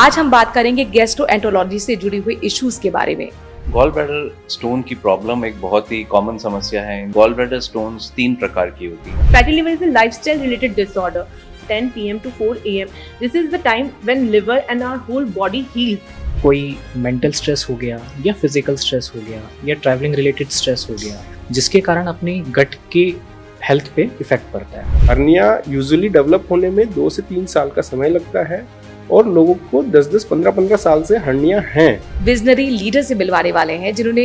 आज हम बात करेंगे गैस्ट्रोएंटरोलॉजी से जुड़ी हुई इश्यूज के बारे में। गॉल ब्लैडर स्टोन की प्रॉब्लम एक बहुत ही कॉमन समस्या है। गॉल ब्लैडर स्टोन्स 3 प्रकार की होती हैं। Fatty liver is a lifestyle related disorder. 10 p.m. to 4 a.m. This is the time when liver and our whole body heals. कोई मेंटल स्ट्रेस हो गया या फिजिकल स्ट्रेस हो गया या ट्रैवलिंग रिलेटेड स्ट्रेस हो गया, जिसके कारण अपनी गट की हेल्थ पे इफेक्ट पड़ता है। हर्निया यूजुअली डेवलप होने में 2 से 3 साल का समय लगता है और लोगों को 10-10, 15-15 साल से हर्निया हैं। विजनरी लीडर से मिलवाने वाले हैं जिन्होंने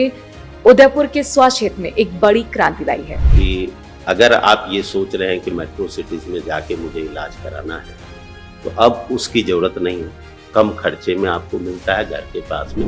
उदयपुर के स्वास्थ्य क्षेत्र में एक बड़ी क्रांति लाई है। कि अगर आप ये सोच रहे हैं कि मेट्रो सिटीज में जाके मुझे इलाज कराना है, तो अब उसकी जरूरत नहीं है। कम खर्चे में आपको मिलता है घर के पास में।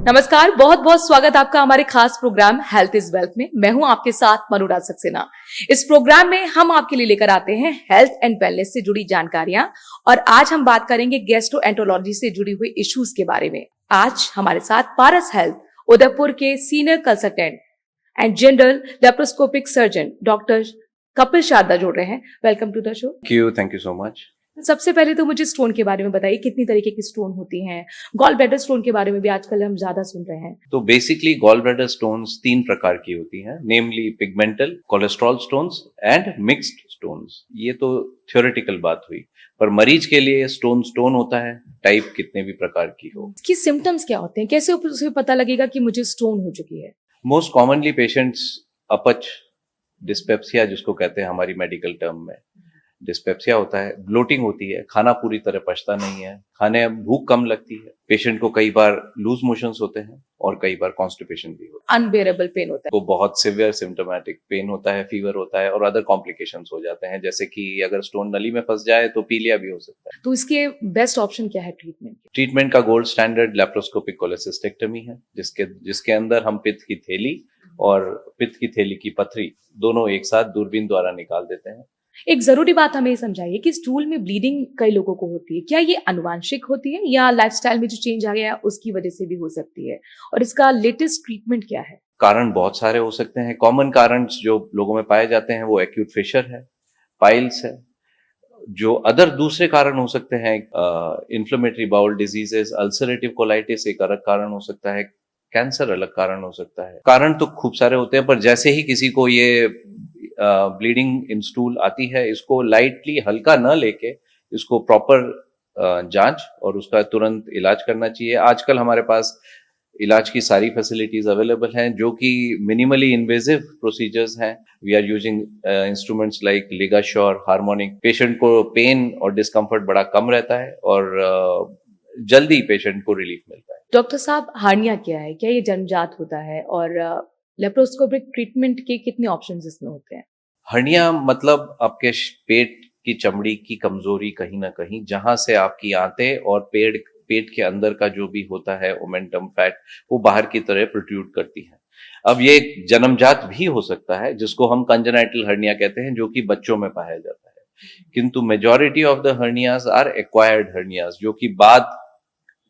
नमस्कार, बहुत बहुत स्वागत आपका हमारे खास प्रोग्राम हेल्थ इज वेल्थ में। मैं हूं आपके साथ मनुराज सक्सेना। इस प्रोग्राम में हम आपके लिए लेकर आते हैं हेल्थ एंड वेलनेस से जुड़ी जानकारियां और आज हम बात करेंगे गैस्ट्रोएंटरोलॉजी से जुड़ी हुई इश्यूज के बारे में। आज हमारे साथ पारस हेल्थ उदयपुर के senior consultant and general laparoscopic surgeon doctor Kapil Sharda जुड़ रहे हैं। Welcome to the show. Thank you so much. सबसे पहले तो मुझे स्टोन के बारे में बताइए, कितनी तरीके की स्टोन होती हैं? गॉल ब्लैडर स्टोन के बारे में भी आजकल हम ज्यादा सुन रहे हैं। तो बेसिकली गॉल ब्लैडर स्टोन्स 3 प्रकार की होती हैं, namely pigmental, cholesterol stones and mixed stones. ये तो थ्योरेटिकल बात हुई, पर मरीज के लिए स्टोन होता है, टाइप कितने भी प्रकार की हो। इसकी सिम्टम्स क्या होते हैं? कैसे उसे पता लगेगा कि मुझे स्टोन हो चुकी है? मोस्ट कॉमनली पेशेंट्स अपच, डिस्पेप्सिया जिसको कहते हैं हमारी मेडिकल टर्म में, डिस्पेप्सिया होता है, ब्लोटिंग होती है, खाना पूरी तरह पचता नहीं है, खाने भूख कम लगती है, पेशेंट को कई बार लूज मोशंस होते हैं और कई बार कॉन्स्टिपेशन भी होता है, अनबेरेबल पेन होता है, तो बहुत सिवियर सिम्टोमेटिक पेन होता है, फीवर होता है और अदर कॉम्प्लिकेशंस हो जाते हैं, जैसे कि अगर स्टोन नली में फंस जाए तो पीलिया भी हो सकता है। तो इसके बेस्ट ऑप्शन क्या है ट्रीटमेंट? ट्रीटमेंट का गोल्ड स्टैंडर्ड लेप्रोस्कोपिक कोलेसिस्टेक्टमी है, जिसके अंदर हम पित्त की थैली और पित्त की थैली की पथरी दोनों एक साथ दूरबीन द्वारा निकाल देते हैं। एक जरूरी बात हमें समझाइए कि स्टूल में ब्लीडिंग कई लोगों को होती है, क्या ये अनुवांशिक होती है या लाइफस्टाइल में जो चेंज आ गया उसकी वजह से भी हो सकती है, और इसका लेटेस्ट ट्रीटमेंट क्या है? कारण बहुत सारे हो सकते हैं। कॉमन कारण जो लोगों में पाए जाते हैं वो एक्यूट फिशर है, पाइल्स है। जो अदर दूसरे कारण हो सकते हैं, inflammatory bowel diseases, ulcerative colitis एक अलग कारण हो सकता है, कैंसर अलग कारण हो सकता है। कारण तो खूब सारे होते हैं, पर जैसे ही किसी को ये ब्लीडिंग इन स्टूल आती है, इसको लाइटली हल्का न लेके इसको प्रॉपर जांच और उसका तुरंत इलाज करना चाहिए। आजकल हमारे पास इलाज की सारी फैसिलिटीज अवेलेबल हैं, जो कि मिनिमली इन्वेजिव प्रोसीजर्स हैं। We are using instruments like LigaSure, harmonic. Patient को पेन और डिस्कम्फर्ट बड़ा कम रहता है और जल्दी पेशेंट को रिलीफ मिलता है। डॉक्टर साहब, हार्निया क्या है? क्या ये जन्मजात होता है और लेप्रोस्कोपिक ट्रीटमेंट के कितने ऑप्शंस इसमें होते हैं? हर्निया मतलब आपके पेट की चमड़ी की कमजोरी कहीं ना कहीं, जहां से आपकी आंतें और पेट के अंदर का जो भी होता है ओमेंटम फैट, वो बाहर की तरह प्रोट्रूड करती है। अब ये जन्मजात भी हो सकता है, जिसको हम कंजेनाइटल हर्निया कहते हैं, जो कि बच्चों में पाया जाता है। किंतु majority of the hernias are acquired hernias, जो कि बाद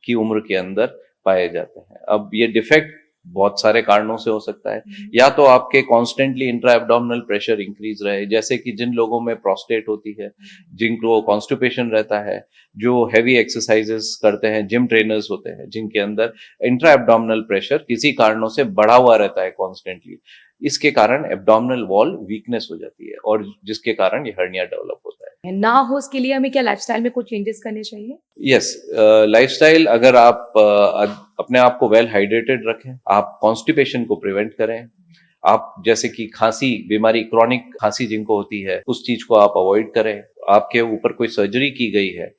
की उम्र के अंदर पाए जाते हैं। अब ये डिफेक्ट बहुत सारे कारणों से हो सकता है, या तो आपके constantly intra abdominal pressure increase रहे, जैसे कि जिन लोगों में प्रोस्टेट होती है, जिनको कॉन्स्टिपेशन रहता है, जो हैवी एक्सरसाइजेस करते हैं, जिम ट्रेनर्स होते हैं जिनके अंदर इंट्रा एब्डोमिनल प्रेशर किसी कारणों से बढ़ा हुआ रहता है कॉन्स्टेंटली, इसके कारण एब्डोमिनल वॉल वीकनेस हो जाती है और जिसके कारण ये हर्निया डेवलप होता है। ना हो इसके लिए हमें क्या लाइफस्टाइल में कुछ चेंजेस करने चाहिए? यस, लाइफस्टाइल, अगर आप अपने आप को वेल हाइड्रेटेड रखें, आप कॉन्स्टिपेशन को प्रिवेंट करें, आप जैसे कि खांसी बीमारी, क्रॉनिक खांसी जिनको होती है, उस चीज को आप अवॉइड करें। आपके ऊपर कोई सर्जरी की गई है,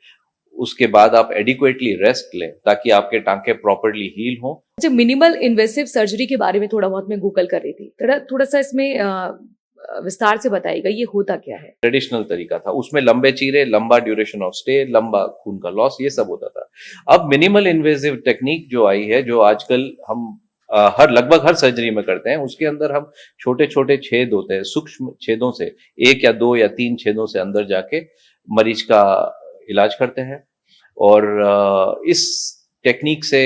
उसके बाद आप एडिक्वेटली रेस्ट लें ताकि आपके टांके प्रॉपर्ली हील हो। जब मिनिमल इन्वेसिव सर्जरी के बारे में थोड़ा बहुत मैं गूगल कर रही थी, थोड़ा सा इसमें विस्तार से बताइएगा, ये होता क्या है? ट्रेडिशनल तरीका था, उसमें लंबे चीरे, लंबा ड्यूरेशन ऑफ स्टे, लंबा खून का लॉस, ये सब होता था। अब मिनिमल इन्वेसिव टेक्निक जो आई है, जो आजकल हम लगभग हर सर्जरी में करते हैं, उसके अंदर हम छोटे छोटे छेद होते हैं, सूक्ष्म छेदों से 1 या 2 या 3 छेदों से अंदर जाके मरीज का इलाज करते हैं और इस टेक्निक से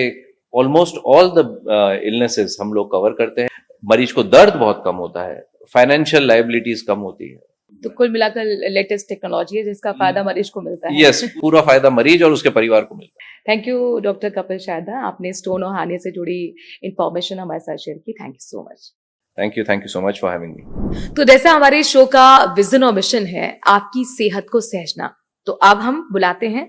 ऑलमोस्ट ऑल द इलनेसेस हम लोग कवर करते हैं। मरीज को दर्द बहुत कम होता है, फाइनेंशियल लायबिलिटीज कम होती है, तो कुल मिलाकर लेटेस्ट टेक्नोलॉजी है जिसका फायदा मरीज को मिलता है। यस, पूरा फायदा मरीज और उसके परिवार को मिलता है। Thank you doctor Kapil Sharda, आपने स्टोन और हार्निया से जुड़ी इंफॉर्मेशन हमारे साथ शेयर की। Thank you so much. Thank you so much for having मी। तो जैसा हमारे शो का विजन और मिशन है आपकी सेहत को सहजना, तो अब हम बुलाते हैं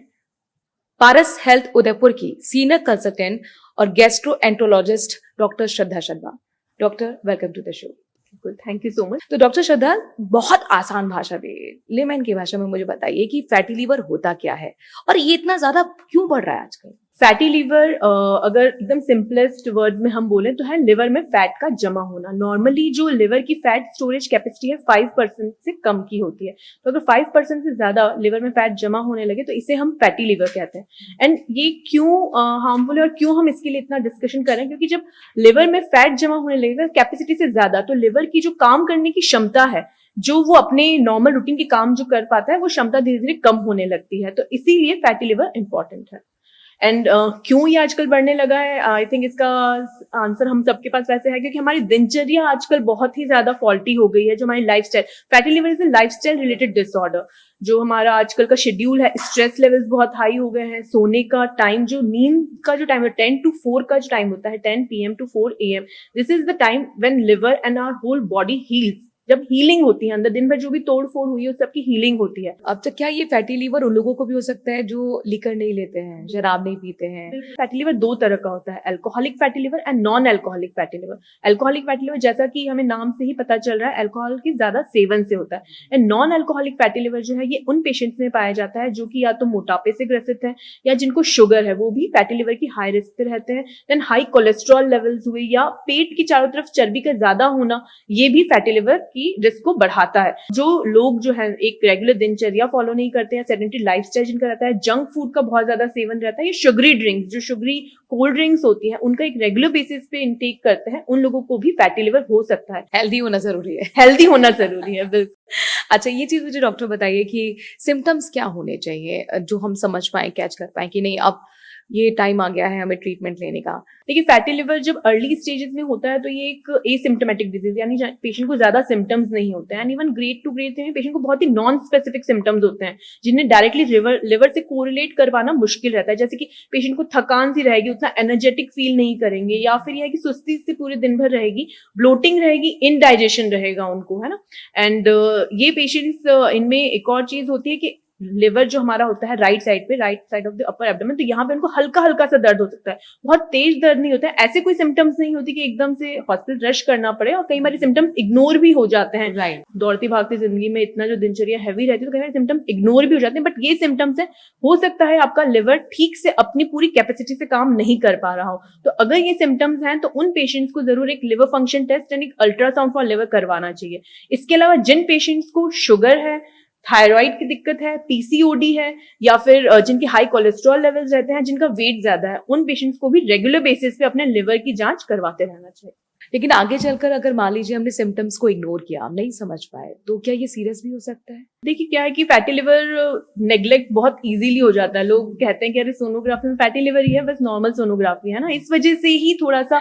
पारस हेल्थ उदयपुर की सीनियर कंसल्टेंट और gastroenterologist doctor Shraddha Sharma. Doctor, welcome to the show. Thank you so much. तो डॉक्टर श्रद्धा, बहुत आसान भाषा में, लेमैन की भाषा में मुझे बताइए कि फैटी लीवर होता क्या है और ये इतना ज्यादा क्यों बढ़ रहा है आजकल? फैटी लीवर अगर एकदम सिंपलेस्ट वर्ड में हम बोलें तो है लिवर में फैट का जमा होना। नॉर्मली जो लिवर की फैट स्टोरेज कैपेसिटी है 5% से कम की होती है, तो अगर 5% से ज्यादा लिवर में फैट जमा होने लगे तो इसे हम फैटी लीवर कहते हैं। एंड ये क्यों हार्मफुल है और क्यों हम इसके लिए इतना डिस्कशन कर रहे हैं, क्योंकि जब लिवर में फैट जमा होने लगेगा कैपेसिटी से ज्यादा, तो लिवर की जो काम करने की क्षमता है, जो वो अपने नॉर्मल रूटीन के काम जो कर पाता है, वो क्षमता धीरे धीरे कम होने लगती है। तो इसीलिए फैटी लिवर इंपॉर्टेंट है। एंड क्यों ये आजकल बढ़ने लगा है, आई थिंक इसका आंसर हम सबके पास वैसे है क्योंकि हमारी दिनचर्या आजकल बहुत ही ज्यादा फॉल्टी हो गई है। जो हमारी lifestyle, fatty liver is a lifestyle related disorder. जो हमारा आजकल का शेड्यूल है, स्ट्रेस लेवल्स बहुत हाई हो गए हैं, सोने का टाइम, जो नींद का जो टाइम है 10 to 4 का जो टाइम होता है, 10 PM to 4 AM, this is the time when liver and our whole body heals. जब हीलिंग होती है, अंदर दिन भर जो भी तोड़ फोड़ हुई है उस सबकी हीलिंग होती है। अब तक क्या ये फैटी लीवर उन लोगों को भी हो सकता है जो लिकर नहीं लेते हैं, शराब नहीं पीते हैं? फैटी लिवर दो तरह का होता है, alcoholic fatty liver and non alcoholic fatty liver. Alcoholic fatty liver जैसा कि हमें नाम से ही पता चल रहा है, अल्कोहल की ज्यादा सेवन से होता है। And non alcoholic fatty liver जो है ये उन पेशेंट्स में पाया जाता है जो कि या तो मोटापे से ग्रसित है या जिनको शुगर है, वो भी फैटी लिवर की हाई रिस्क पे रहते हैं। देन हाई कोलेस्ट्रॉल लेवल्स हुए या पेट की चारों तरफ चर्बी का ज्यादा होना, ये भी फैटी लिवर की रिस्क को बढ़ाता है। जो लोग जो है एक रेगुलर दिनचर्या फॉलो नहीं करते हैं, सेडेंटरी लाइफस्टाइल जिनका रहता है, जंक फूड का बहुत ज्यादा सेवन रहता है, ये शुगरी ड्रिंक्स, जो शुगरी कोल्ड ड्रिंक्स होती है, उनका एक रेगुलर बेसिस पे इंटेक करते हैं, उन लोगों को भी फैटी लिवर हो सकता है। हेल्दी होना जरूरी है। हेल्दी होना जरूरी है, बिल्कुल। अच्छा, ये चीज मुझे डॉक्टर बताइए कि सिम्टम्स क्या होने चाहिए जो हम समझ पाए, कैच कर पाए कि नहीं अब ये टाइम आ गया है हमें ट्रीटमेंट लेने का? देखिए, फैटी लिवर जब अर्ली स्टेजेस में होता है तो ये एक एसिम्टोमेटिक डिजीज, यानी पेशेंट को ज्यादा सिम्टम्स नहीं होते हैं। And even grade two grade में पेशेंट को बहुत ही नॉन स्पेसिफिक सिम्टम्स होते हैं जिन्हें डायरेक्टली लिवर से कोरिलेट कर पाना मुश्किल रहता है। जैसे कि पेशेंट को थकान सी रहेगी, उतना एनर्जेटिक फील नहीं करेंगे, या फिर यह है कि सुस्ती से पूरे दिन भर रहेगी, ब्लोटिंग रहेगी, इनडाइजेशन रहेगा उनको, है ना। एंड ये पेशेंट्स, इनमें एक और चीज होती है कि लिवर जो हमारा होता है right side of the upper abdomen, तो यहाँ पे उनको हल्का हल्का सा दर्द हो सकता है, बहुत तेज दर्द नहीं होता है। ऐसे कोई सिम्टम्स नहीं होती कि एकदम से हॉस्पिटल रश करना पड़े, और कई बार सिम्टम्स इग्नोर भी हो जाते हैं। राइट, दौड़ती भागती जिंदगी में इतना जो दिनचर्या हैवी रहती है तो कई बार सिम्टम्स इग्नोर भी हो जाते हैं। बट ये सिम्टम्स है, हो सकता है आपका लिवर ठीक से अपनी पूरी कैपेसिटी से काम नहीं कर पा रहा हो। तो अगर ये सिम्टम्स हैं तो उन पेशेंट्स को जरूर एक लिवर फंक्शन टेस्ट यानी अल्ट्रासाउंड फॉर लिवर करवाना चाहिए। इसके अलावा जिन पेशेंट्स को शुगर है, थायराइड की दिक्कत है, पीसीओडी है, या फिर जिनके हाई कोलेस्ट्रॉल लेवल्स रहते हैं, जिनका वेट ज्यादा है, उन पेशेंट्स को भी रेगुलर बेसिस पे अपने लिवर की जांच करवाते रहना चाहिए। लेकिन आगे चलकर अगर मान लीजिए हमने सिम्टम्स को इग्नोर किया, हम नहीं समझ पाए, तो क्या ये सीरियस भी हो सकता है? देखिए, क्या है कि फैटी लिवर नेग्लेक्ट बहुत इजीली हो जाता है। लोग कहते हैं कि अरे सोनोग्राफी में फैटी लिवर ही है, बस नॉर्मल सोनोग्राफी है ना। इस वजह से ही थोड़ा सा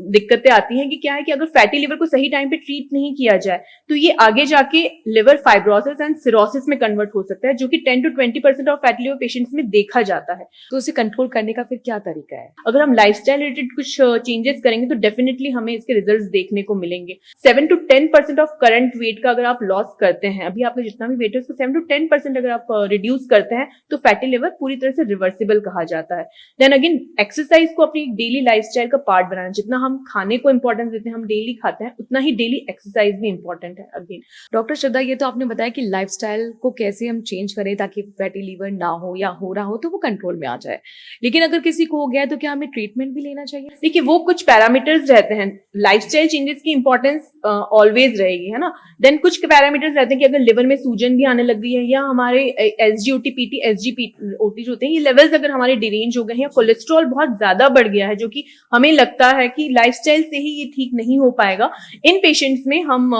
दिक्कतें आती हैं कि क्या है कि अगर फैटी लिवर को सही टाइम पे ट्रीट नहीं किया जाए तो ये आगे जाके लिवर फाइब्रोसिस एंड सिरोसिस में कन्वर्ट हो सकता है, जो कि 10 to 20% of fatty liver patients में देखा जाता है। तो उसे कंट्रोल करने का फिर क्या तरीका है? अगर हम लाइफस्टाइल रिलेटेड कुछ चेंजेस करेंगे तो डेफिनेटली हमें इसके रिजल्ट्स देखने को मिलेंगे। 7 to 10% ऑफ करंट वेट का अगर आप लॉस करते हैं, अभी आपका जितना भी वेट है उसको 7 to 10% अगर आप रिड्यूस करते हैं तो फैटी लिवर पूरी तरह से रिवर्सिबल कहा जाता है। देन अगेन, एक्सरसाइज को अपनी डेली लाइफस्टाइल का पार्ट बनाना। जितना हम खाने को इंपॉर्टेंस देते हैं, हम डेली खाते हैं, उतना ही डेली एक्सरसाइज भी इंपॉर्टेंट है। अगेन डॉक्टर श्रद्धा, ये तो आपने बताया कि लाइफस्टाइल को कैसे हम चेंज करें ताकि फैटी लीवर ना हो, या हो रहा हो तो वो कंट्रोल में आ जाए। लेकिन अगर किसी को हो गया है तो क्या हमें ट्रीटमेंट भी लेना चाहिए? देखिए, वो कुछ पैरामीटर्स रहते हैं। लाइफस्टाइल चेंजेस की इंपॉर्टेंस ऑलवेज रहेगी, है ना। देन कुछ पैरामीटर्स रहते हैं कि अगर लिवर में सूजन भी आने लग गई है, या हमारे एसजीओटी पीटी एसजीपीटी जो होते हैं, ये लेवल्स अगर हमारे डिरेंज हो गए हैं, या कोलेस्ट्रॉल बहुत ज्यादा बढ़ गया है जो कि हमें लगता है कि लाइफस्टाइल से ही ये ठीक नहीं हो पाएगा, इन पेशेंट्स में हम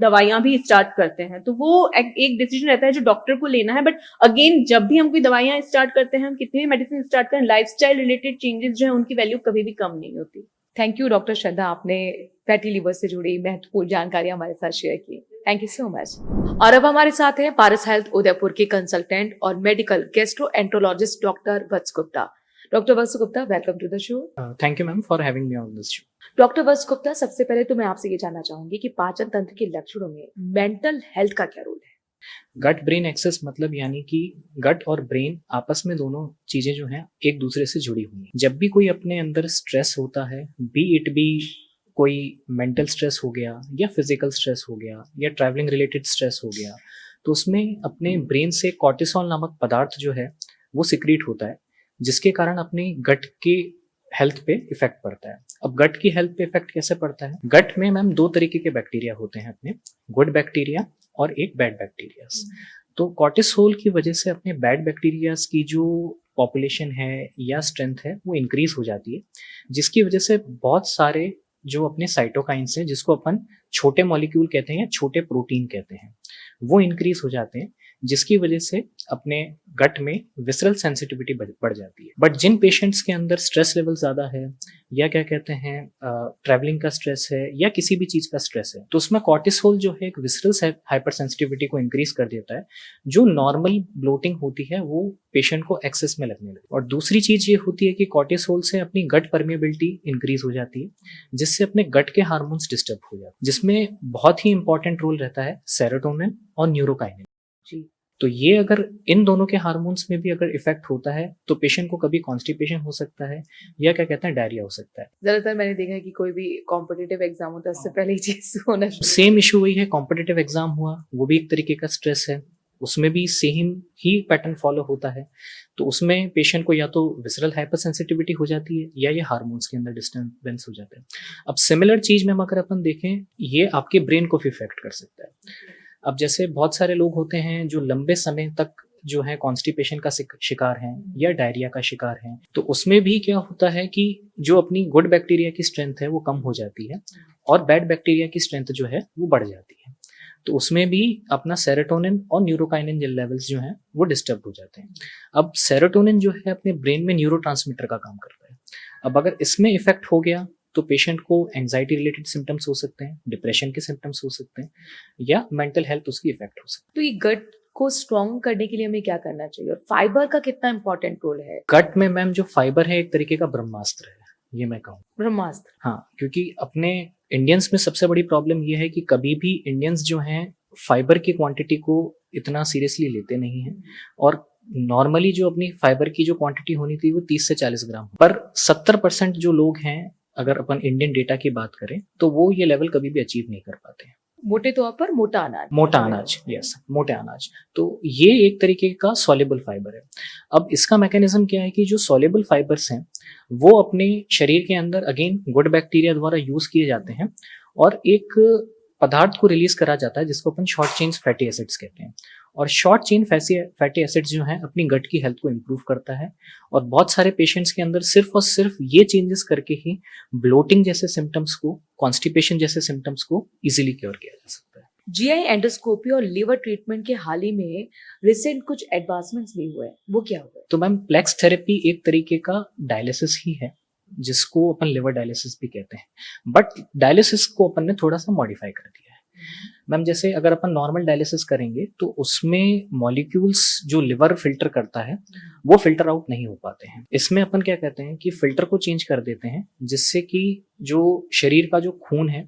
दवाइयां भी स्टार्ट करते हैं। तो वो एक डिसीजन रहता है जो डॉक्टर को लेना है। बट अगेन, जब भी हम कोई दवाइयां स्टार्ट करते हैं, हम कितनी भी मेडिसिन स्टार्ट करें, लाइफस्टाइल रिलेटेड चेंजेस जो है उनकी वैल्यू कभी भी कम नहीं होती। थैंक यू डॉक्टर श्रद्धा, आपने फैटी लिवर से जुड़ी महत्वपूर्ण जानकारी हमारे साथ शेयर की। Thank you so much. और अब हमारे साथ हैं पारस हेल्थ उदयपुर के कंसल्टेंट और medical gastroenterologist doctor Vats Gupta. Doctor Vats Gupta, welcome to the show. Thank you ma'am for having me on this show. Doctor Vats Gupta, सबसे पहले तो मैं आपसे ये जानना चाहूंगी कि पाचन तंत्र के लक्षणों में मेंटल हेल्थ का क्या रोल है? गट ब्रेन एक्सेस मतलब यानी कि गट और ब्रेन आपस में दोनों चीजें जो हैं एक दूसरे से जुड़ी हुई हैं। जब भी कोई अपने अंदर स्ट्रेस होता है, बी कोई मेंटल स्ट्रेस हो गया या फिजिकल स्ट्रेस हो गया या ट्रैवलिंग रिलेटेड स्ट्रेस हो गया, तो उसमें अपने ब्रेन से कॉर्टिसोल नामक पदार्थ जो है वो सिक्रीट होता है, जिसके कारण अपने गट के हेल्थ पे इफेक्ट पड़ता है। अब गट की हेल्थ पे इफेक्ट कैसे पड़ता है? गट में मैम दो तरीके के बैक्टीरिया होते हैं अपने, गुड बैक्टीरिया और एक बैड बैक्टीरियाज। तो कॉर्टिसोल की वजह से अपने बैड बैक्टीरियाज की जो पॉपुलेशन है या स्ट्रेंथ है वो इंक्रीज हो जाती है, जिसकी वजह से बहुत सारे जो अपने साइटोकाइंस हैं, जिसको अपन छोटे मॉलिक्यूल कहते हैं या छोटे प्रोटीन कहते हैं, वो इंक्रीज हो जाते हैं, जिसकी वजह से अपने गट में विसरल सेंसिटिविटी बढ़ जाती है। बट जिन पेशेंट्स के अंदर स्ट्रेस लेवल ज़्यादा है या क्या कहते हैं ट्रैवलिंग का स्ट्रेस है या किसी भी चीज़ का स्ट्रेस है, तो उसमें कॉर्टिसोल जो है एक विसरल हाइपर सेंसिटिविटी को इंक्रीज कर देता है। जो नॉर्मल ब्लोटिंग होती है वो पेशेंट को एक्सेस में लगने लगती है। और दूसरी चीज़ ये होती है कि कॉर्टिसोल से अपनी गट परमेबिलिटी इंक्रीज हो जाती है, जिससे अपने गट के हार्मोन्स डिस्टर्ब हो जाते हैं, जिसमें बहुत ही इंपॉर्टेंट रोल रहता है सेरोटोनिन और न्यूरोकाइनिन। जी। तो ये अगर इन दोनों के हार्मोन्स में भी अगर इफेक्ट होता है तो पेशेंट को कभी कॉन्स्टिपेशन हो सकता है या क्या कहते हैं डायरिया हो सकता है। ज्यादातर मैंने देखा है कि कोई भी कॉम्पिटिटिव एग्जाम होता है उससे पहले ही चीज होना सेम इशू वही है, कॉम्पिटिटिव एग्जाम हुआ, वो भी एक तरीके का स्ट्रेस है, उसमें भी सेम ही पैटर्न फॉलो होता है। तो उसमें पेशेंट को या तो विसरल हाइपर सेंसिटिविटी हो जाती है या ये हार्मोन्स के अंदर डिस्टर्बेंस हो जाता है। अब सिमिलर चीज में अगर अपन देखें, ये आपके ब्रेन को भी इफेक्ट कर सकता है। अब जैसे बहुत सारे लोग होते हैं जो लंबे समय तक जो है कॉन्स्टिपेशन का शिकार हैं या डायरिया का शिकार हैं, तो उसमें भी क्या होता है कि जो अपनी गुड बैक्टीरिया की स्ट्रेंथ है वो कम हो जाती है और बैड बैक्टीरिया की स्ट्रेंथ जो है वो बढ़ जाती है। तो उसमें भी अपना सेरोटोनिन और न्यूरोकाइनिन लेवल्स जो हैं वो डिस्टर्ब हो जाते हैं। अब सेरोटोनिन जो है अपने ब्रेन में न्यूरोट्रांसमीटर का काम करता है। अब अगर इसमें इफेक्ट हो गया तो पेशेंट को एंजाइटी रिलेटेड सिम्टम्स हो सकते हैं, डिप्रेशन के सिम्टम्स हो सकते हैं या मेंटल हेल्थ उसकी इफेक्ट हो सकती है। तो ये गट को स्ट्रॉन्ग करने के लिए हमें क्या करना चाहिए और फाइबर का कितना इंपॉर्टेंट रोल है? गट में मैम जो फाइबर है एक तरीके का ब्रह्मास्त्र है, ये मैं कहूँ। ब्रह्मास्त्र? हाँ, क्योंकि अपने इंडियंस में सबसे बड़ी प्रॉब्लम ये है कि कभी भी इंडियंस जो हैं फाइबर की क्वांटिटी को इतना सीरियसली लेते नहीं हैं, और नॉर्मली जो अपनी फाइबर की जो क्वांटिटी होनी थी वो 30 से 40 ग्राम, पर 70% जो लोग हैं अगर अपन इंडियन डेटा की बात करें तो वो ये लेवल कभी भी अचीव नहीं कर पाते हैं। मोटे तौर पर मोटा अनाज। मोटा अनाज, यस, मोटे अनाज। तो ये एक तरीके का सॉल्युबल फाइबर है। अब इसका मैकेनिज्म क्या है कि जो सॉल्युबल फाइबर्स हैं वो अपने शरीर के अंदर अगेन गुड बैक्टीरिया द्वारा यूज किए जाते हैं और एक पदार्थ को रिलीज करा जाता है जिसको अपन शॉर्ट चेन फैटी एसिड्स कहते हैं। और शॉर्ट चेन फैटी एसिड्स जो हैं अपनी गट की हेल्थ को इम्प्रूव करता है, और बहुत सारे पेशेंट्स के अंदर सिर्फ और सिर्फ ये चेंजेस करके ही ब्लोटिंग जैसे सिम्टम्स को, कॉन्स्टिपेशन जैसे सिम्टम्स को इजीली क्योर किया जा सकता है। जीआई एंडोस्कोपी और लीवर ट्रीटमेंट के हाल ही में रिसेंट कुछ एडवांसमेंट्स भी हुए, वो क्या हुए? तो मैम प्लेक्स थेरेपी एक तरीके का डायलिसिस ही है जिसको अपन लिवर डायलिसिस भी कहते हैं, बट डायलिसिस को अपन ने थोड़ा सा मॉडिफाई कर दिया है। मैम जैसे अगर अपन नॉर्मल डायलिसिस करेंगे तो उसमें मॉलिक्यूल्स जो लिवर फिल्टर करता है वो फिल्टर आउट नहीं हो पाते हैं। इसमें अपन क्या कहते हैं कि फिल्टर को चेंज कर देते हैं, जिससे कि जो शरीर का जो खून है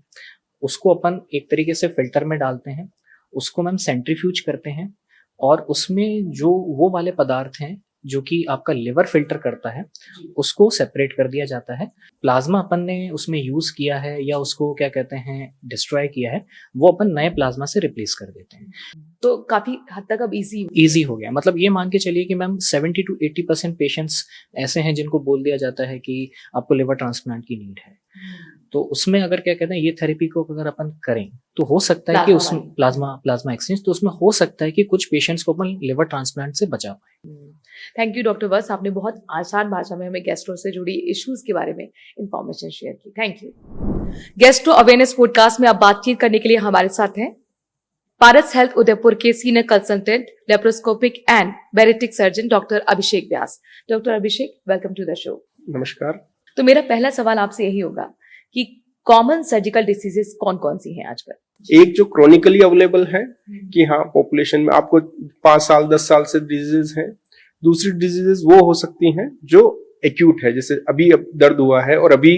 उसको अपन एक तरीके से फिल्टर में डालते हैं, उसको मैम सेंट्रीफ्यूज करते हैं, और उसमें जो वो वाले पदार्थ हैं जो कि आपका लिवर फिल्टर करता है उसको सेपरेट कर दिया जाता है। प्लाज्मा अपन ने उसमें यूज किया है या उसको क्या कहते हैं डिस्ट्रॉय किया है, वो अपन नए प्लाज्मा से रिप्लेस कर देते हैं। तो काफी हद तक अब इजी हो गया। मतलब ये मान के चलिए कि मैम 70 to 80% पेशेंट्स ऐसे हैं जिनको बोल दिया जाता है कि आपको लिवर ट्रांसप्लांट की नीड है, तो उसमें अगर क्या कहते हैं ये थेरेपी को अगर अपन करें तो हो सकता है कि उसमें प्लाज्मा एक्सचेंज, तो उसमें हो सकता है कि कुछ पेशेंट्स को अपन लिवर ट्रांसप्लांट से बचा पाए। थैंक यू डॉक्टर वत्स, आपने बहुत आसान भाषा में हमें गैस्ट्रो से जुड़ी इश्यूज के बारे में इंफॉर्मेशन शेयर की। Thank you. Gastro awareness podcast में अब बातचीत करने के लिए हमारे साथ हैं पारस हेल्थ उदयपुर के senior consultant laparoscopic and bariatric surgeon doctor Abhishek Vyas. Doctor Abhishek, welcome to the show. नमस्कार। तो मेरा पहला सवाल आपसे यही होगा कि कॉमन सर्जिकल डिसीजेस कौन कौन सी हैं आजकल? एक जो क्रॉनिकली अवेलेबल है कि हाँ पॉपुलेशन में आपको 5 साल 10 साल से डिजीजेस हैं। दूसरी डिजीजेस वो हो सकती हैं जो एक्यूट है, जैसे अभी अब दर्द हुआ है और अभी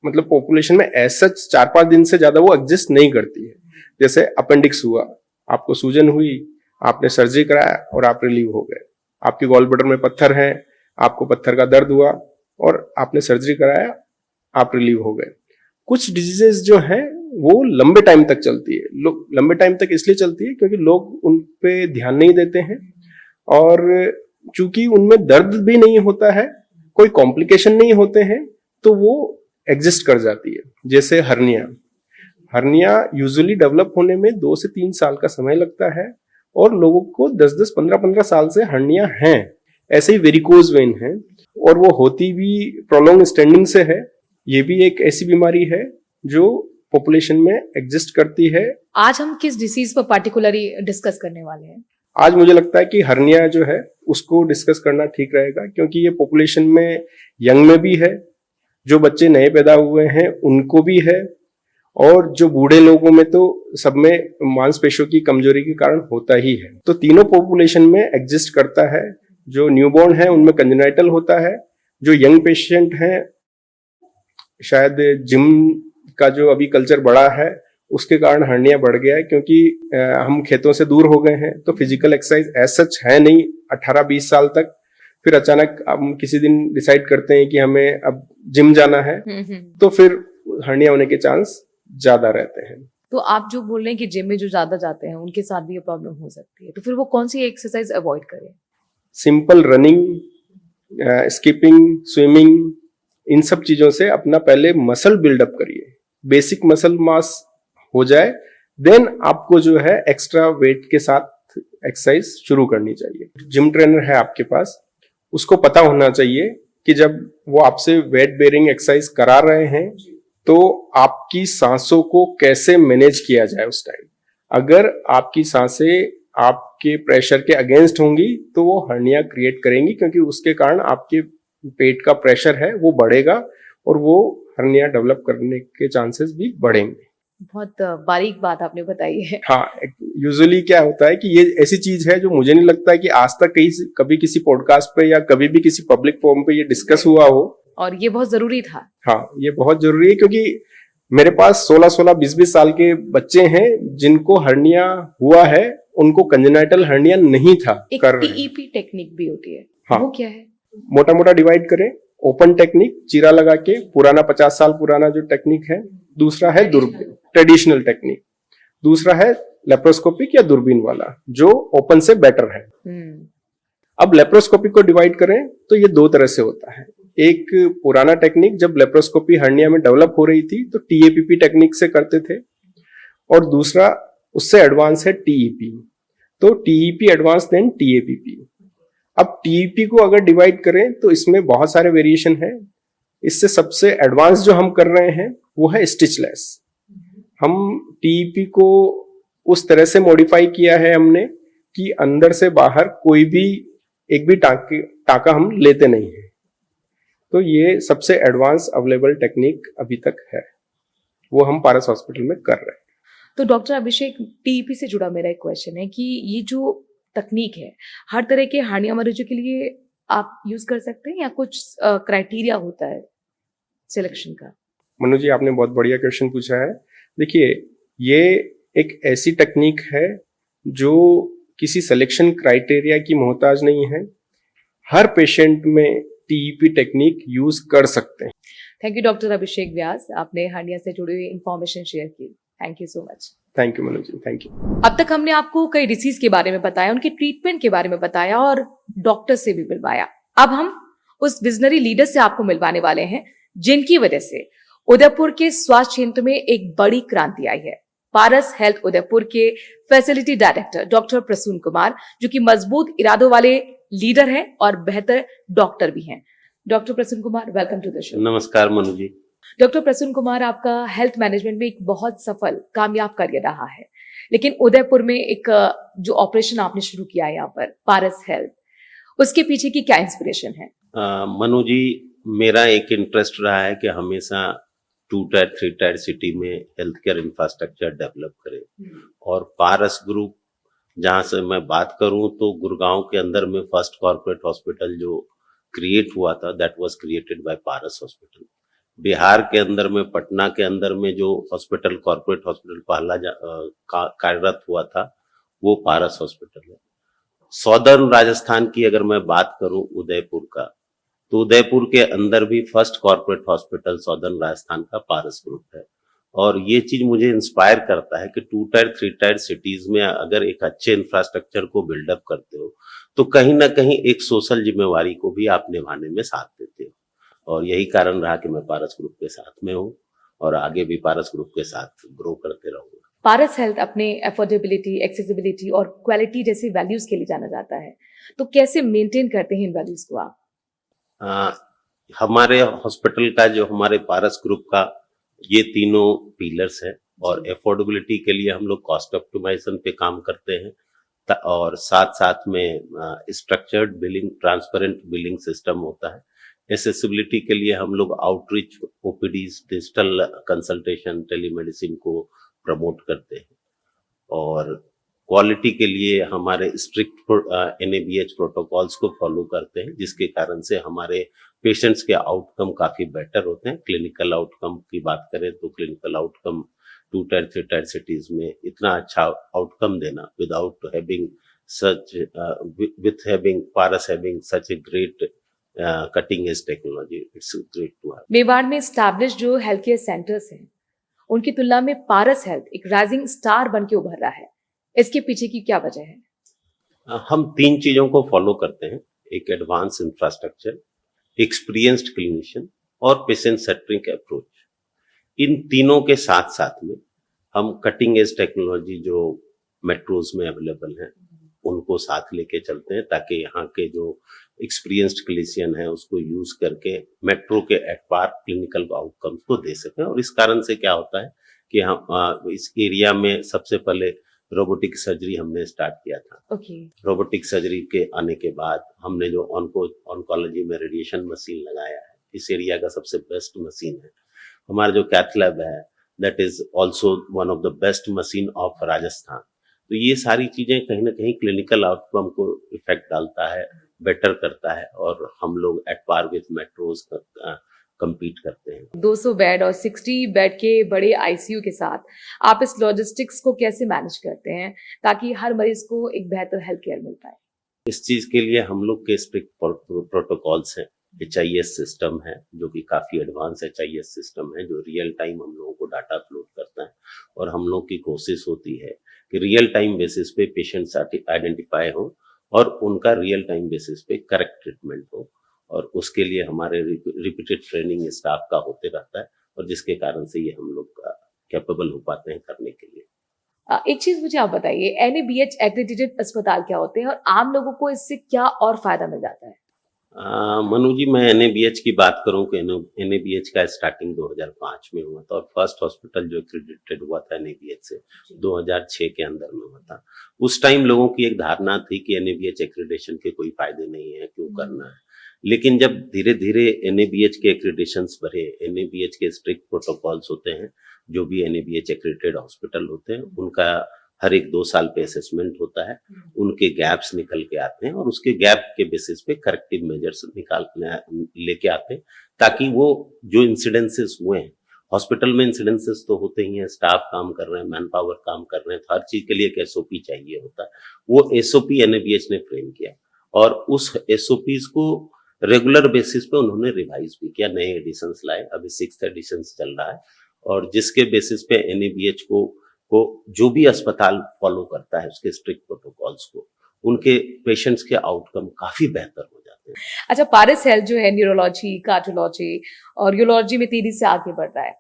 मतलब पॉपुलेशन में ऐसा 4-5 दिन से ज्यादा वो एग्जिस्ट नहीं करती है। जैसे अपेंडिक्स हुआ, आपको सूजन हुई, आपने सर्जरी कराया और आप रिलीव हो गए। आपके गॉल ब्लैडर में पत्थर है, आपको पत्थर का दर्द हुआ और आपने सर्जरी कराया, आप रिलीव हो गए। कुछ डिजीजेस जो हैं वो लंबे टाइम तक चलती है। लंबे टाइम तक इसलिए चलती है क्योंकि लोग उन पे ध्यान नहीं देते हैं और चूंकि उनमें दर्द भी नहीं होता है, कोई कॉम्प्लिकेशन नहीं होते हैं, तो वो एग्जिस्ट कर जाती है। जैसे हर्निया यूजुअली डेवलप होने में 2 से 3 साल का समय लगता है और लोगों को 10-10, 15-15 साल से हर्निया हैं। ऐसे ही वेरिकोज वेन है और वो होती भी प्रोलॉन्ग स्टैंडिंग से है। ये भी एक ऐसी बीमारी है जो पॉपुलेशन में एग्जिस्ट करती है। आज हम किस डिसीज पर पार्टिकुलरली डिस्कस करने वाले हैं? आज मुझे लगता है कि हर्निया जो है उसको डिस्कस करना ठीक रहेगा क्योंकि ये पॉपुलेशन में यंग में भी है, जो बच्चे नए पैदा हुए हैं उनको भी है और जो बूढ़े लोगों में तो सब में मांसपेशियों की कमजोरी के कारण होता ही है। तो तीनों पॉपुलेशन में एग्जिस्ट करता है। जो न्यूबॉर्न है उनमें कंजेनाइटल होता है, जो यंग पेशेंट हैं शायद जिम का जो अभी कल्चर बढ़ा है उसके कारण हर्निया बढ़ गया है क्योंकि हम खेतों से दूर हो गए हैं तो फिजिकल एक्सरसाइज एज सच है नहीं 18-20 साल तक। फिर अचानक हम किसी दिन डिसाइड करते हैं कि हमें अब जिम जाना है तो फिर हर्निया होने के चांस ज्यादा रहते हैं। तो आप जो बोल रहे हैं कि जिम में जो ज्यादा जाते हैं उनके साथ भी ये प्रॉब्लम हो सकती है, तो फिर वो कौन सी एक्सरसाइज अवॉइड करें? सिंपल रनिंग, स्किपिंग, स्विमिंग, इन सब चीजों से अपना पहले मसल बिल्डअप करिए, बेसिक मसल मास हो जाए, देन आपको जो है एक्स्ट्रा वेट के साथ एक्सरसाइज शुरू करनी चाहिए। जिम ट्रेनर है आपके पास, उसको पता होना चाहिए कि जब वो आपसे वेट बेयरिंग एक्सरसाइज करा रहे हैं तो आपकी सांसों को कैसे मैनेज किया जाए उस टाइम। अगर आपकी सांसें आपके प्रेशर के अगेंस्ट होंगी तो वो हर्निया क्रिएट करेंगी क्योंकि उसके कारण आपके पेट का प्रेशर है वो बढ़ेगा और वो हर्निया डेवलप करने के चांसेस भी बढ़ेंगे। बहुत बारीक बात आपने बताई है। हाँ, यूजुअली क्या होता है कि ये ऐसी चीज है जो मुझे नहीं लगता है कि आज तक कभी किसी पॉडकास्ट पे या कभी भी किसी पब्लिक फोरम पे ये डिस्कस हुआ हो। और ये बहुत जरूरी था। हाँ, ये बहुत जरूरी है क्योंकि मेरे पास 16-16, 20-20 साल के बच्चे हैं जिनको हर्निया हुआ है, उनको कंजेनाइटल हर्निया नहीं था। एक टीईपी टेक्निक भी होती है। हाँ, वो क्या है? मोटा मोटा डिवाइड करें, ओपन टेक्निक चीरा लगा के पुराना 50 साल पुराना जो टेक्निक है, दूसरा है ट्रेडिशनल टेक्निक, दूसरा है लेप्रोस्कोपिक या दूरबीन वाला जो ओपन से बेटर है। अब लेप्रोस्कोपिक को डिवाइड करें तो ये 2 तरह से होता है। एक पुराना टेक्निक जब लेप्रोस्कोपी हर्निया में डेवलप हो रही थी तो टीएपीपी टेक्निक से करते थे और दूसरा उससे एडवांस है टीईपी। तो टीईपी एडवांस देन टीएपीपी। अब टीईपी को अगर डिवाइड करें तो इसमें बहुत सारे वेरिएशन है। इससे सबसे एडवांस जो हम कर रहे हैं वो है स्टिचलेस। हम टीईपी को उस तरह से मॉडिफाई किया है हमने कि अंदर से बाहर कोई भी एक भी टाका हम लेते नहीं है। तो ये सबसे एडवांस अवेलेबल टेक्निक अभी तक है, वो हम पारस हॉस्पिटल में कर रहे हैं। तो डॉक्टर अभिषेक, टीईपी से जुड़ा मेरा एक क्वेश्चन है कि ये जो तकनीक है हर तरह के हर्निया मरीजों के लिए आप यूज कर सकते हैं या कुछ क्राइटेरिया होता है सिलेक्शन का? मनु जी, आपने बहुत बढ़िया क्वेश्चन पूछा है। देखिए, ये एक ऐसी टेक्निक है जो किसी सिलेक्शन क्राइटेरिया की मोहताज नहीं है। हर पेशेंट में टीईपी टेक्निक यूज कर सकते हैं। Thank you doctor Abhishek Vyas, आपने हर्निया से जुड़ी हुई इंफॉर्मेशन शेयर की। Thank you so much. Thank you Manu ji, thank you. अब तक हमने आपको कई डिसीज के बारे में बताया, उनके ट्रीटमेंट के बारे में बताया और डॉक्टर से भी मिलवाया। अब हम उस विजनरी लीडर से आपको मिलवाने वाले हैं जिनकी वजह से उदयपुर के स्वास्थ्य क्षेत्र में एक बड़ी क्रांति आई है। पारस हेल्थ उदयपुर के facility director doctor Prasoon Kumar, जो कि मजबूत इरादों वाले लीडर हैं और बेहतर डॉक्टर भी हैं। Doctor Prasoon Kumar, welcome to the show. नमस्कार मनु जी। डॉक्टर प्रसून कुमार, आपका हेल्थ मैनेजमेंट में एक बहुत सफल कामयाब करियर रहा है, लेकिन उदयपुर में एक जो ऑपरेशन आपने शुरू किया है यहाँ पर पारस हेल्थ, उसके पीछे की क्या इंस्पिरेशन है? मनु जी, मेरा एक इंटरेस्ट रहा है कि हमेशा 2 टायर 3 टायर सिटी में हेल्थ केयर इंफ्रास्ट्रक्चर डेवलप करें। और पारस ग्रुप, जहां से मैं बात करूं तो गुड़गांव के अंदर में फर्स्ट कॉर्पोरेट हॉस्पिटल जो क्रिएट हुआ था, that was created by Paras hospital. Bihar के अंदर में, पटना के अंदर में जो हॉस्पिटल, कॉर्पोरेट हॉस्पिटल पहला कार्यरत हुआ था, वो पारस हॉस्पिटल है। सौदर्न राजस्थान की अगर मैं बात करूं उदयपुर का, तो उदयपुर के अंदर भी फर्स्ट कॉर्पोरेट हॉस्पिटल सौदर्न राजस्थान का पारस ग्रुप है। और ये चीज मुझे इंस्पायर करता है कि 2 टायर 3 टायर सिटीज में अगर एक अच्छे इंफ्रास्ट्रक्चर को बिल्डअप करते हो तो कहीं ना कहीं एक सोशल जिम्मेवारी को भी आप निभाने में साथ देते हो। और यही कारण रहा कि मैं पारस ग्रुप के साथ में हूँ और आगे भी पारस ग्रुप के साथ ग्रो करते रहूंगा। पारस हेल्थ अपने अफोर्डेबिलिटी, एक्सेसिबिलिटी और क्वालिटी जैसी वैल्यूज के लिए जाना जाता है, तो कैसे मेंटेन करते हैं इन वैल्यूज को आप? हमारे हॉस्पिटल का, जो हमारे पारस ग्रुप का, ये तीनों पिलर्स है। और अफोर्डेबिलिटी के लिए हम लोग कॉस्ट ऑप्टिमाइजेशन पे काम करते हैं, और साथ साथ में structured billing, transparent billing system होता है। एक्सेसिबिलिटी के लिए हम लोग outreach, OPTs, digital consultation, telemedicine को प्रमोट करते हैं। और क्वालिटी के लिए हमारे स्ट्रिक्ट NABH प्रोटोकॉल्स को फॉलो करते हैं, जिसके कारण से हमारे पेशेंट्स के आउटकम काफी बेटर होते हैं। क्लिनिकल आउटकम की बात करें तो clinical outcome 2 tyre 3 tyre cities में इतना अच्छा आउटकम देना without having such, with having Paras having such a great cutting edge technology, it's great to have. Mewar में स्टैब्लिश जो हेल्थ केयर सेंटर्स हैं, उनकी तुलना में पारस हेल्थ एक राइजिंग स्टार बन के उभर रहा है। इसके पीछे की क्या वजह है? हम 3 चीजों को फॉलो करते हैं: एक एडवांस इंफ्रास्ट्रक्चर, एक्सपीरियंस्ड क्लिनिशियन और पेशेंट सेंट्रिक अप्रोच। इन तीनों के साथ साथ में हम कटिंग एज टेक्नोलॉजी जो मेट्रोज में अवेलेबल है उनको साथ लेके चलते हैं, ताकि यहाँ के जो एक्सपीरियंस्ड क्लिनिशियन है उसको यूज करके मेट्रो के एट पार क्लिनिकल आउटकम्स को दे सकें। और इस कारण से क्या होता है कि हम इस एरिया में सबसे पहले रोबोटिक सर्जरी हमने स्टार्ट किया था। रोबोटिक सर्जरी के आने के बाद हमने जो ऑन्कोलॉजी में रेडिएशन मशीन लगाया है, इस एरिया का सबसे बेस्ट मशीन है। हमारा जो कैथ लैब है, that is also one of the best machine of Rajasthan. तो ये सारी चीजें कहीं ना कहीं क्लिनिकल आउटकम को इफेक्ट डालता है, बेटर करता है, और हम लोग at par with metros compete करते हैं। 200 बेड और 60 बेड के बड़े आईसीयू के साथ आप इस लॉजिस्टिक्स को कैसे मैनेज करते हैं ताकि हर मरीज को एक बेहतर हेल्थ केयर मिल पाए? इस चीज के लिए हम लोग के स्ट्रिक्ट प्रोटोकॉल्स हैं। HIS सिस्टम है जो कि काफी एडवांस HIS सिस्टम है, जो रियल टाइम हम लोगों को डाटा अपलोड करता है। और हम लोग की कोशिश होती है कि रियल टाइम बेसिस पे पेशेंट्स आइडेंटिफाई हो और उनका रियल टाइम बेसिस पे करेक्ट ट्रीटमेंट हो। और उसके लिए हमारे रिपीटेड ट्रेनिंग स्टाफ का होते रहता है, और जिसके कारण से ये हम लोग कैपेबल हो पाते हैं करने के लिए। एक चीज मुझे आप बताइए, NABH एक्रेडिटेड अस्पताल क्या होते हैं और आम लोगों को इससे क्या और फायदा मिल जाता है? मनु जी, मैं NABH की बात करूं कि NABH का स्टार्टिंग 2005 में हुआ था, और फर्स्ट हॉस्पिटल जो एक्रेडिटेड हुआ था NABH से 2006 के अंदर में हुआ था। उस टाइम लोगों की एक धारणा थी कि NABH एक्रेडिटेशन के कोई फायदे नहीं है, क्यों करना है। लेकिन जब धीरे धीरे NABH के एक्रेडिटेशंस बढ़े, NABH के स्ट्रिक्ट प्रोटोकॉल्स होते हैं, जो भी NABH एक्रेडिटेड हॉस्पिटल होते हैं उनका हर एक 2 साल पे असेसमेंट होता है, उनके गैप्स निकल के आते हैं और उसके गैप के बेसिस पे करेक्टिव मेजर्स लेके आते हैं, ताकि वो जो इंसिडेंसेस हुए हैं, हॉस्पिटल में इंसिडेंसेस तो होते ही हैं, स्टाफ काम कर रहे हैं, मैन पावर काम कर रहे हैं, तो हर चीज के लिए एक SOP चाहिए होता है। वो SOP NABH ने फ्रेम किया, और उस SOPs को रेगुलर बेसिस पे उन्होंने रिवाइज भी किया, नए एडिशंस लाए। अभी 6th एडिशन चल रहा है, और जिसके बेसिस पे NABH को जो भी अस्पताल फॉलो करता है उसके स्ट्रिक्ट प्रोटोकॉल्स को, उनके पेशेंट्स के आउटकम काफी बेहतर हो जाते हैं। अच्छा, पारस हेल्थ जो है न्यूरोलॉजी, कार्डियोलॉजी और यूरोलॉजी में तेजी से आगे बढ़ रहा है,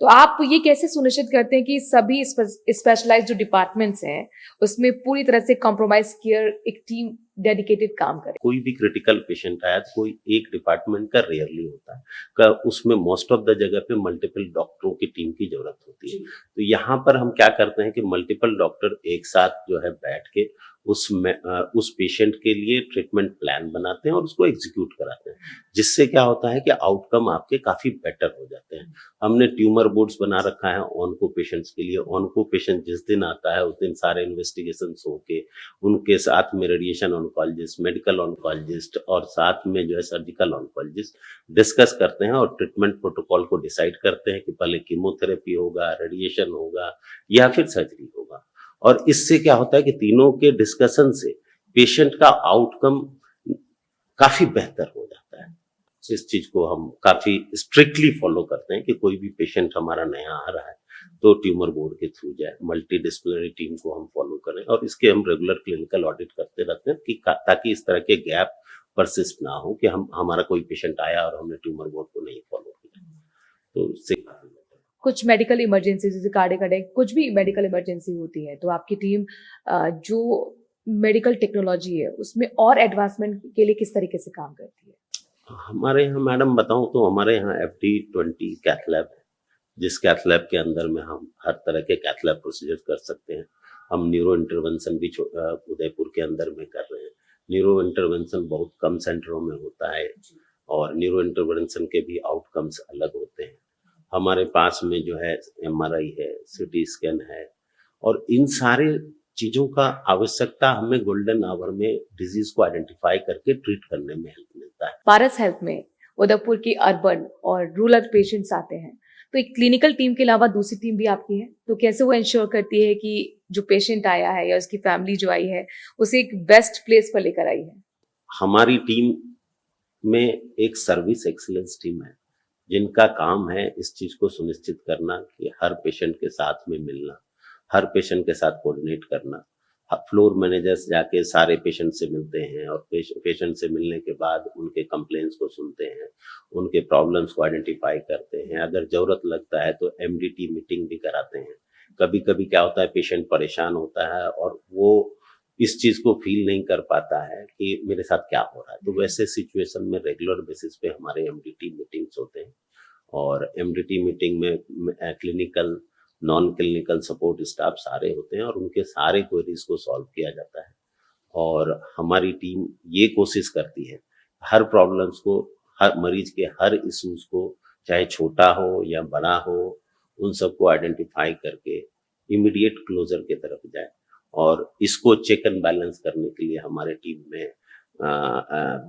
तो आप ये कैसे सुनिश्चित करते हैं कि सभी स्पेशलाइज्ड जो डिपार्टमेंट्स हैं उसमें पूरी तरह से कॉम्प्रोमाइज केयर एक टीम डेडिकेटेड काम करें। कोई भी क्रिटिकल पेशेंट आया तो कोई एक डिपार्टमेंट का रेयरली होता है उसमें मोस्ट ऑफ द जगह पे मल्टीपल डॉक्टरों की टीम की जरूरत होती है। तो यहाँ पर हम क्या करते हैं कि मल्टीपल डॉक्टर एक साथ जो है बैठ के उस पेशेंट के लिए ट्रीटमेंट प्लान बनाते हैं और उसको एग्जीक्यूट कराते हैं, जिससे क्या होता है कि आउटकम आपके काफी बेटर हो जाते हैं। हमने ट्यूमर बोर्ड्स बना रखा है ऑनको पेशेंट्स के लिए। ऑनको पेशेंट जिस दिन आता है उस दिन सारे इन्वेस्टिगेशन होके उनके साथ में रेडिएशन ऑन्कोलॉजिस्ट, मेडिकल ऑन्कोलॉजिस्ट और साथ में जो है सर्जिकल ऑन्कोलॉजिस्ट डिस्कस करते हैं और ट्रीटमेंट प्रोटोकॉल को डिसाइड करते हैं कि पहले कीमोथेरेपी होगा, रेडिएशन होगा या फिर सर्जरी होगा। और इससे क्या होता है कि तीनों के डिस्कशन से पेशेंट का आउटकम काफी बेहतर हो जाता है। इस चीज को हम काफी स्ट्रिक्टली फॉलो करते हैं कि कोई भी पेशेंट हमारा नया आ रहा है तो ट्यूमर बोर्ड के थ्रू जाए, मल्टी डिसिप्लिनरी टीम को हम फॉलो करें और इसके हम रेगुलर क्लिनिकल ऑडिट करते रहते हैं कि ताकि इस तरह के गैप परसिस्ट ना हो कि हमारा कोई पेशेंट आया और हमने ट्यूमर बोर्ड को नहीं फॉलो किया। तो इससे कुछ मेडिकल इमरजेंसी जैसे कार्डियक अटैक, कुछ भी मेडिकल इमरजेंसी होती है तो आपकी टीम जो मेडिकल टेक्नोलॉजी है उसमें और एडवांसमेंट के लिए किस तरीके से काम करती है? हमारे यहाँ मैडम बताऊं तो हमारे यहाँ FD20 कैथ लैब है, जिस कैथ लैब के अंदर में हम हर तरह के कैथ लैब प्रोसीजर कर सकते हैं। हम न्यूरो इंटरवेंशन भी उदयपुर के अंदर में कर रहे हैं। न्यूरो इंटरवेंशन बहुत कम सेंटरों में होता है और न्यूरो इंटरवेंशन के भी आउटकम्स अलग होते हैं। हमारे पास में जो है MRI है, CT स्कैन है और इन सारे चीजों का आवश्यकता हमें गोल्डन आवर में डिजीज को आइडेंटिफाई करके ट्रीट करने में हेल्प मिलता है। पारस हेल्थ में उदयपुर की अर्बन और रूरल पेशेंट्स आते हैं तो एक क्लिनिकल टीम के अलावा दूसरी टीम भी आपकी है, तो कैसे वो इंश्योर करती है कि जो पेशेंट आया है या उसकी फैमिली जो आई है उसे एक बेस्ट प्लेस पर लेकर आई है? हमारी टीम में एक सर्विस एक्सीलेंस टीम है जिनका काम है इस चीज को सुनिश्चित करना कि हर पेशेंट के साथ में मिलना, हर पेशेंट के साथ कोऑर्डिनेट करना। फ्लोर मैनेजर्स जाके सारे पेशेंट से मिलते हैं और पेशेंट से मिलने के बाद उनके कंप्लेंट्स को सुनते हैं, उनके प्रॉब्लम्स को आइडेंटिफाई करते हैं। अगर जरूरत लगता है तो MDT मीटिंग भी कराते हैं। कभी कभी क्या होता है पेशेंट परेशान होता है और वो इस चीज को फील नहीं कर पाता है कि मेरे साथ क्या हो रहा है, तो वैसे सिचुएशन में रेगुलर बेसिस पे हमारे MDT मीटिंग्स होते हैं और MDT मीटिंग में clinical non clinical support staff सारे होते हैं और उनके सारे क्वेरीज को सॉल्व किया जाता है। और हमारी टीम ये कोशिश करती है हर प्रॉब्लम्स को, हर मरीज के हर इश्यूज को, चाहे छोटा हो या बड़ा हो, उन सबको आइडेंटिफाई करके इमीडिएट क्लोजर की तरफ जाए। और इसको चेक एंड बैलेंस करने के लिए हमारे टीम में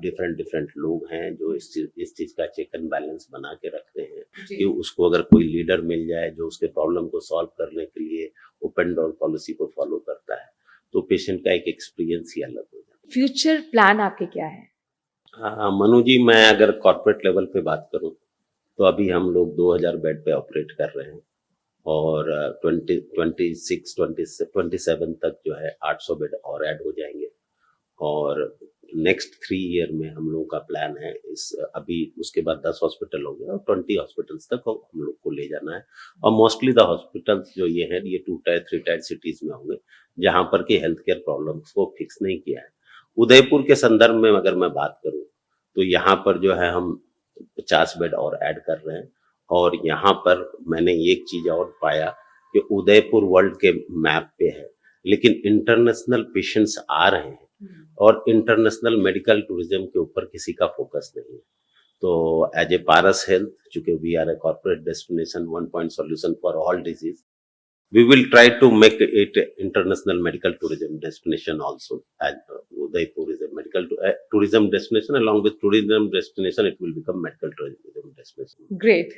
डिफरेंट लोग हैं जो इस चीज का चेक एंड बैलेंस बना के रखते हैं कि उसको अगर कोई लीडर मिल जाए जो उसके प्रॉब्लम को सॉल्व करने के लिए ओपन डोर पॉलिसी को फॉलो करता है तो पेशेंट का एक एक्सपीरियंस ही अलग हो जाता है। फ्यूचर प्लान आपके क्या है? मनु जी, मैं अगर कॉर्पोरेट लेवल पे बात करूं तो अभी हम लोग 2000 बेड पे ऑपरेट कर रहे हैं और 27 तक जो है 800 बेड और ऐड हो जाएंगे और नेक्स्ट 3 ईयर में हम लोगों का प्लान है अभी उसके बाद 10 हॉस्पिटल हो गए और 20 हॉस्पिटल्स तक हम लोग को ले जाना है। और मोस्टली द हॉस्पिटल्स जो ये है ये 2 टायर 3 टायर सिटीज में होंगे जहां पर कि हेल्थ केयर प्रॉब्लम्स को फिक्स नहीं किया है। उदयपुर के संदर्भ में अगर मैं बात करूं तो यहाँ पर जो है हम 50 बेड और ऐड कर रहे हैं और यहाँ पर मैंने एक चीज और पाया कि उदयपुर वर्ल्ड के मैप पे है लेकिन इंटरनेशनल पेशेंट्स आ रहे हैं और इंटरनेशनल मेडिकल टूरिज्म के ऊपर किसी का फोकस नहीं है। तो एज ए पारस हेल्थ, चूंकि we are a corporate destination, one point solution for all disease, we will try to make it international medical tourism destination also. As Udaipur is a medical tourism destination, along with tourism destination it will become medical tourism destination. Great.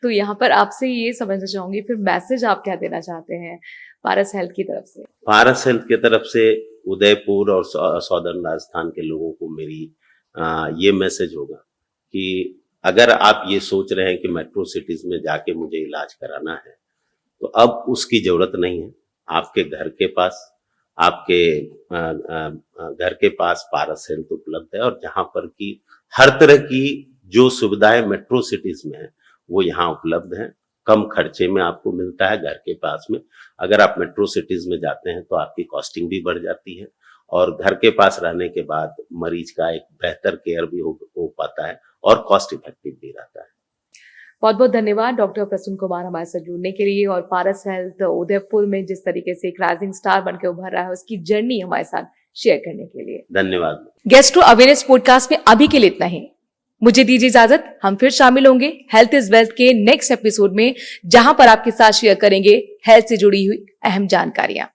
तो यहाँ पर आपसे ये समझना चाहूंगी फिर message आप क्या देना चाहते हैं पारस हेल्थ की तरफ से? पारस हेल्थ की तरफ से उदयपुर और सौदर्न राजस्थान के लोगों को मेरी ये मैसेज होगा कि अगर आप ये सोच रहे हैं कि मेट्रो सिटीज में जाके मुझे इलाज कराना है तो अब उसकी जरूरत नहीं है। आपके घर के पास पारस हेल्थ उपलब्ध है और जहां पर की हर तरह की जो सुविधाएं मेट्रो सिटीज में है वो यहाँ उपलब्ध है। कम खर्चे में आपको मिलता है घर के पास में। अगर आप मेट्रो सिटीज में जाते हैं तो आपकी कॉस्टिंग भी बढ़ जाती है और घर के पास रहने के बाद मरीज का एक बेहतर केयर भी हो पाता है और कॉस्ट इफेक्टिव भी रहता है। बहुत बहुत धन्यवाद डॉक्टर प्रसून कुमार हमारे साथ जुड़ने के लिए और पारस हेल्थ उदयपुर में जिस तरीके से एक राइजिंग स्टार बनकर उभर रहा है उसकी जर्नी हमारे साथ शेयर करने के लिए धन्यवाद। गैस्ट्रो अवेयरनेस पॉडकास्ट में अभी के लिए इतना ही। मुझे दीजिए इजाजत, हम फिर शामिल होंगे हेल्थ इज वेल्थ के नेक्स्ट एपिसोड में, जहां पर आपके साथ शेयर करेंगे हेल्थ से जुड़ी हुई अहम जानकारियां।